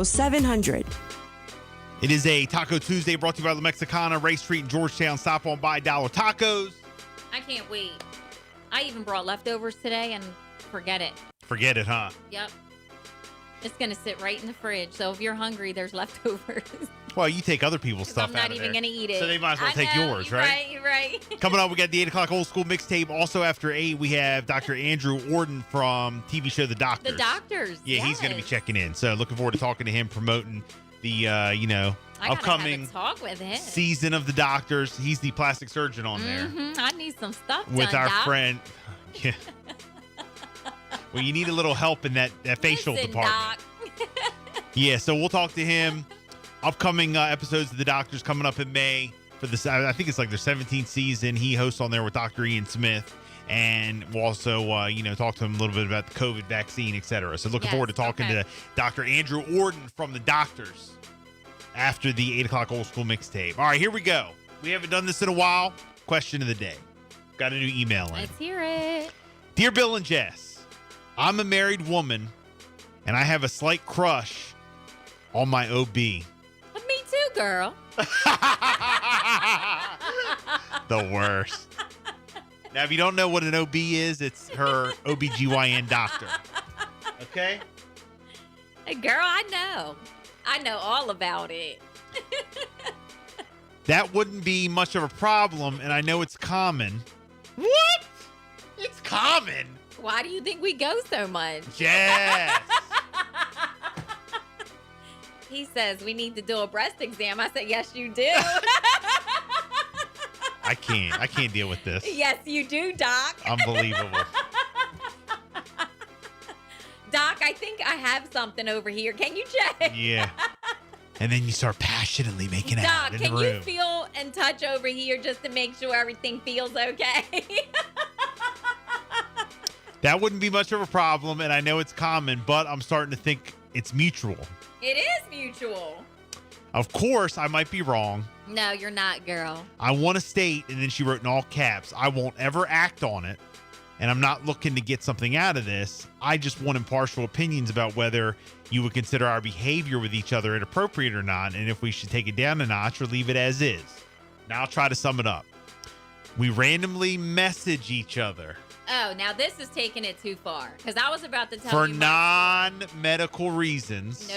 700. It is a Taco Tuesday brought to you by La Mexicana, Ray Street in Georgetown. Stop on by Dollar Tacos. I can't wait. I even brought leftovers today and forget it. Forget it, huh? Yep. It's going to sit right in the fridge. So if you're hungry, there's leftovers. Well, you take other people's stuff I'm not out of even there. going to eat it. So they might as well take yours, right? You're right. Coming up, we got the 8 o'clock old school mixtape. Also after 8, we have Dr. Andrew Orden from TV show The Doctors. The Doctors. Yeah, he's going to be checking in. So looking forward to talking to him, promoting the, I upcoming have a talk with him. season of The Doctors. He's the plastic surgeon on there. I need some stuff With done, our Doc. friend. Yeah. Well, you need a little help in that facial Listen, department. Doc. Yeah, so we'll talk to him. Upcoming episodes of The Doctors coming up in May for this. I think it's like their 17th season. He hosts on there with Dr. Ian Smith. And we'll also, talk to him a little bit about the COVID vaccine, et cetera. So looking forward to talking to Dr. Andrew Orden from The Doctors after the 8 o'clock old school mixtape. All right, here we go. We haven't done this in a while. Question of the day. Got a new email in. Let's hear it. Dear Bill and Jess, I'm a married woman, and I have a slight crush on my OB. Me too, girl. The worst. Now, if you don't know what an OB is, it's her OBGYN doctor. Okay? Hey, girl, I know. I know all about it. That wouldn't be much of a problem, and I know it's common. What? It's common? Why do you think we go so much? Yes. He says we need to do a breast exam. I said, yes, you do. I can't deal with this. Yes, you do, Doc. Unbelievable. Doc, I think I have something over here. Can you check? Yeah. And then you start passionately making out Doc, in can the room. you feel and touch over here just to make sure everything feels okay? That wouldn't be much of a problem, and I know it's common, but I'm starting to think it's mutual. It is mutual. Of course, I might be wrong. No, you're not, girl. I want to state, and then she wrote in all caps, I won't ever act on it, and I'm not looking to get something out of this. I just want impartial opinions about whether you would consider our behavior with each other inappropriate or not, and if we should take it down a notch or leave it as is. Now I'll try to sum it up. We randomly message each other. Oh, now this is taking it too far. Because I was about to tell For you. non-medical reasons.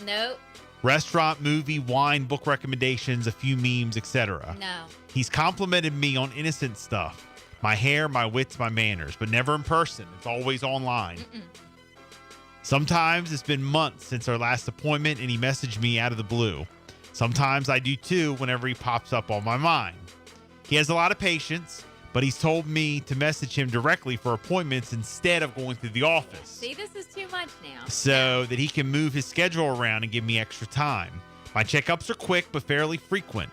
Nope. Restaurant, movie, wine, book recommendations, a few memes, etc. No. He's complimented me on innocent stuff. My hair, my wits, my manners, but never in person. It's always online. Sometimes it's been months since our last appointment and he messaged me out of the blue. Sometimes I do too whenever he pops up on my mind. He has a lot of patience, but he's told me to message him directly for appointments instead of going through the office. See, this is too much now. So that he can move his schedule around and give me extra time. My checkups are quick but fairly frequent.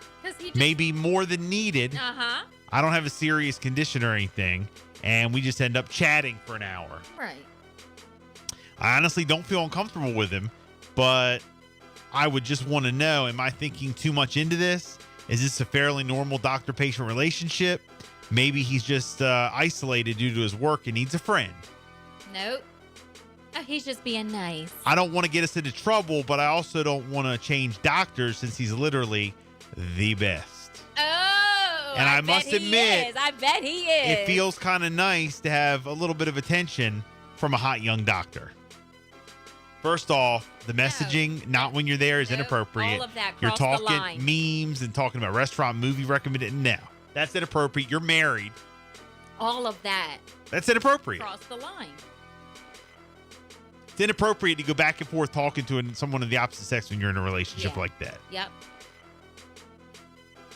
Maybe more than needed. Uh-huh. I don't have a serious condition or anything, and we just end up chatting for an hour. Right. I honestly don't feel uncomfortable with him, but I would just want to know, am I thinking too much into this? Is this a fairly normal doctor-patient relationship? Maybe he's just isolated due to his work and needs a friend. Nope. Oh, he's just being nice. I don't want to get us into trouble, but I also don't want to change doctors since he's literally the best. Oh, And I bet must he admit, is. I bet he is. It feels kind of nice to have a little bit of attention from a hot young doctor. First off, the messaging, not when you're there, is inappropriate. All of that You're crossed the talking line. memes and talking about restaurant, movie recommended. No, that's inappropriate. You're married. All of that That's inappropriate. crossed the line. It's inappropriate to go back and forth talking to someone of the opposite sex when you're in a relationship like that. Yep.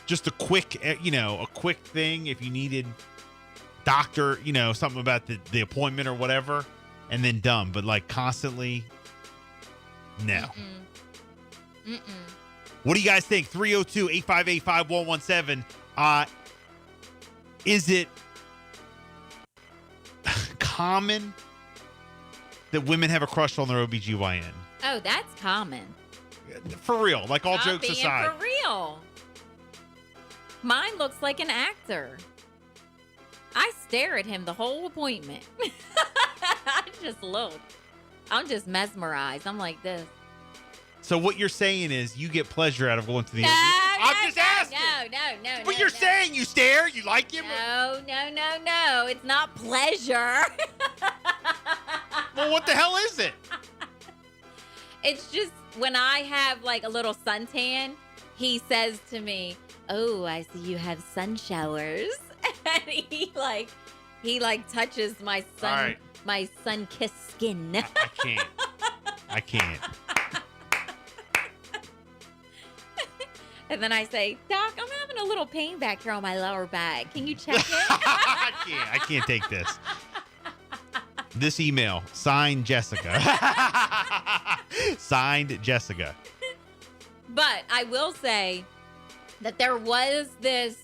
Just a quick thing if you needed doctor, something about the appointment or whatever, and then done. But like constantly, no. What do you guys think? 302-858-5117. Is it common that women have a crush on their OBGYN? Oh, that's common. For real. Like all I'm jokes being aside. For real. Mine looks like an actor. I stare at him the whole appointment. I just look. I'm just mesmerized. I'm like this. So what you're saying is you get pleasure out of going to the No, OB? I'm no, just no, asking. No. But you're saying you stare, you like him. No. It's not pleasure. Well, what the hell is it? It's just when I have like a little suntan, he says to me, "Oh, I see you have sun showers," and he touches my sun, All right. my sun-kissed skin. I can't. And then I say, "Doc, I'm having a little pain back here on my lower back. Can you check it?" I can't take this. This email, signed Jessica. Signed Jessica. But I will say that there was this.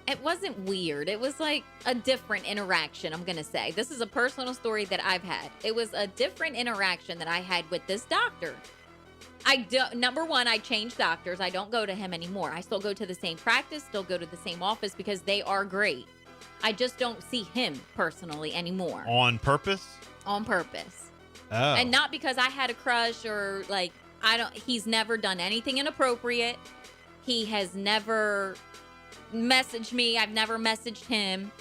It wasn't weird. It was like a different interaction, I'm going to say. This is a personal story that I've had. It was a different interaction that I had with this doctor. Number one, I changed doctors. I don't go to him anymore. I still go to the same practice, still go to the same office because they are great. I just don't see him personally anymore. On purpose? On purpose. Oh. And not because I had a crush or like, he's never done anything inappropriate. He has never messaged me. I've never messaged him.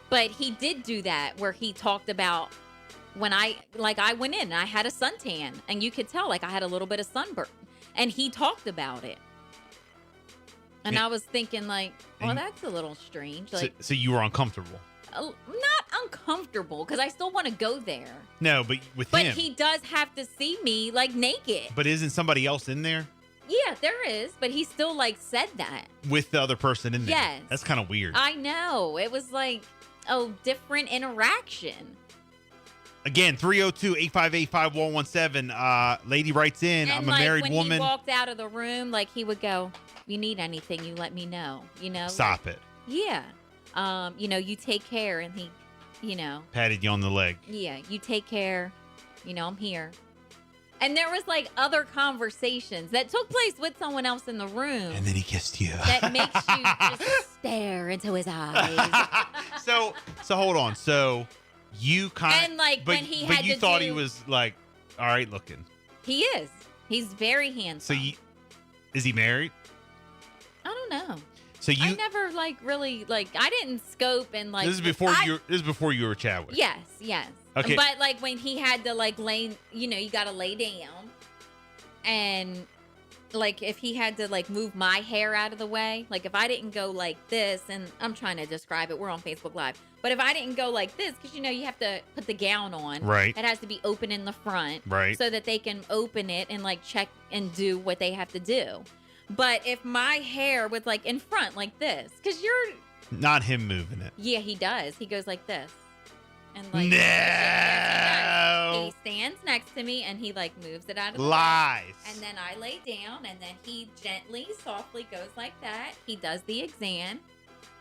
But he did do that where he talked about when I went in and I had a suntan and you could tell like I had a little bit of sunburn and he talked about it. And I was thinking like, well, that's a little strange. Like, so you were uncomfortable? not uncomfortable because I still want to go there. No, but with But him. he does have to see me like naked. But isn't somebody else in there? Yeah, there is. But he still like said that. With the other person in there? Yes. That's kind of weird. I know. It was like a different interaction. Again, 302-858-5117. Lady writes in, And I'm a like married when woman. he walked out of the room, like he would go, "You need anything, you let me know." You know? Stop it. Yeah. You take care. And he, Patted you on the leg. yeah, you take care. I'm here. And there was like other conversations that took place with someone else in the room And then he kissed you. that makes you just stare into his eyes. so hold on. So you kind of, And like but, when he but had you to thought do, he was like, all right looking. He is. He's very handsome. So is he married? I don't know. So I never like really like I didn't scope and like this is before you were Chadwick. Yes. Okay. But like when he had to like lay, you got to lay down, and like if he had to like move my hair out of the way, like if I didn't go like this, and I'm trying to describe it, we're on Facebook Live, but if I didn't go like this, because you have to put the gown on, Right. It has to be open in the front, Right. so that they can open it and like check and do what they have to do. But if my hair was like in front like this, because you're Not him moving it. yeah, he does. He goes like this. And like No. yes, he does. He stands next to me and he like moves it out of the way. Lies. And then I lay down and then he gently, softly goes like that. He does the exam.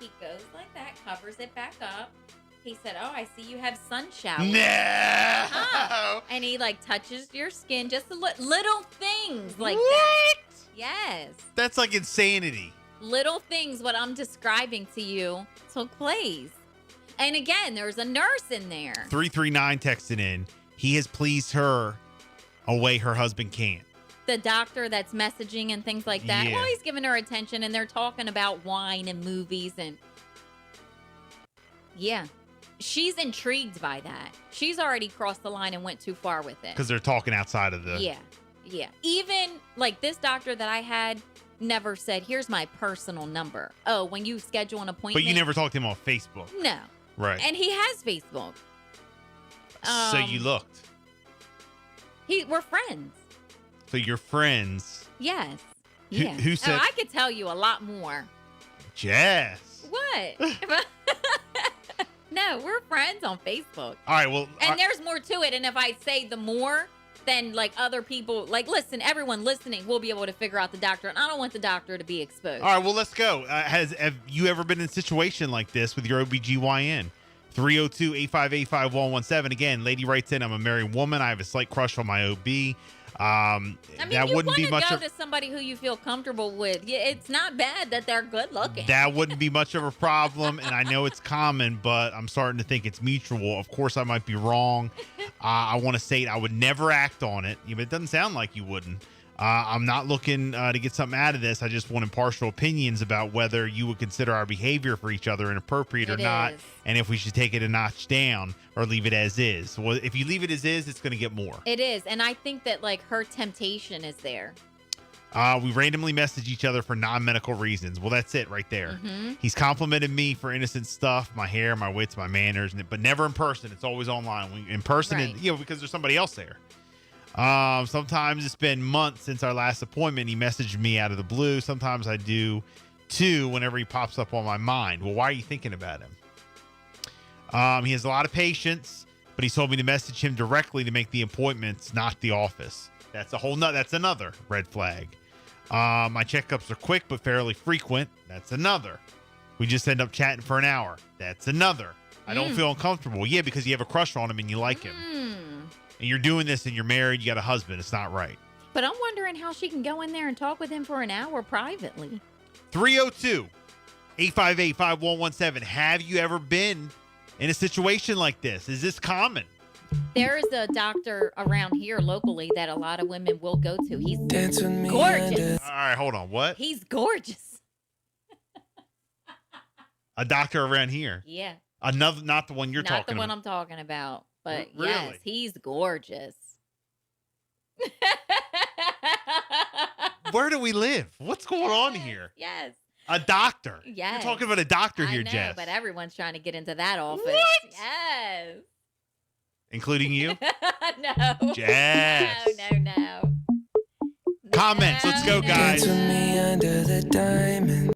He goes like that, covers it back up. He said, "Oh, I see you have sun showers." No. And he like touches your skin, just little things like What? that. Yes. That's like insanity. Little things what I'm describing to you took place. And again, there's a nurse in there. 339 texted in. He has pleased her a way her husband can't. The doctor that's messaging and things like that. Yeah. Well, he's giving her attention and they're talking about wine and movies and yeah. She's intrigued by that. She's already crossed the line and went too far with it. Because they're talking outside of the. Yeah. Even like this doctor that I had never said, "Here's my personal number." Oh, when you schedule an appointment. But you never talked to him on Facebook. No. Right. And he has Facebook. So you looked. We're friends. So you're friends. Yes. Who- Yeah. who said- I could tell you a lot more. Jess. What? No, we're friends on Facebook. All right. Well. And there's more to it. And if I say the more, then like other people, like listen, everyone listening will be able to figure out the doctor. And I don't want the doctor to be exposed. all right. Well, let's go. Have you ever been in a situation like this with your OBGYN? 302-858-5117. Again, lady writes in, I'm a married woman. I have a slight crush on my OB. I mean, that you wouldn't be much go of to somebody who you feel comfortable with. Yeah, it's not bad that they're good looking. that wouldn't be much of a problem, and I know it's common, but I'm starting to think it's mutual. Of course, I might be wrong. I want to say I would never act on it. It doesn't sound like you wouldn't. I'm not looking to get something out of this. I just want impartial opinions about whether you would consider our behavior for each other inappropriate or not, and if we should take it a notch down or leave it as is. Well, if you leave it as is, it's going to get more. It is, and I think that like her temptation is there. We randomly message each other for non-medical reasons. Well, that's it right there. Mm-hmm. He's complimented me for innocent stuff, my hair, my wits, my manners, but never in person. It's always online. In person, Right. because there's somebody else there. Sometimes it's been months since our last appointment. He messaged me out of the blue. Sometimes I do too whenever he pops up on my mind. Well, why are you thinking about him? He has a lot of patience, but he told me to message him directly to make the appointments, not the office. That's another red flag. My checkups are quick but fairly frequent. That's another. We just end up chatting for an hour. That's another. I don't feel uncomfortable. Yeah, because you have a crush on him and you like him. And you're doing this and you're married, you got a husband. It's not right. But I'm wondering how she can go in there and talk with him for an hour privately. 302-858-5117. Have you ever been in a situation like this? Is this common? There is a doctor around here locally that a lot of women will go to. He's Gorgeous. gorgeous. All right, hold on. What? He's gorgeous. A doctor around here. Yeah. Another, not the one you're Not talking the one about. I'm talking about. But Really? yes, he's gorgeous. Where do we live? What's going on here? Yes. A doctor. Yes. You're talking about a doctor I here, know, Jess. but everyone's trying to get into that office. What? Yes. Including you? No. Jess. No. Comments. Let's go, No, guys. Dance with me under the diamond.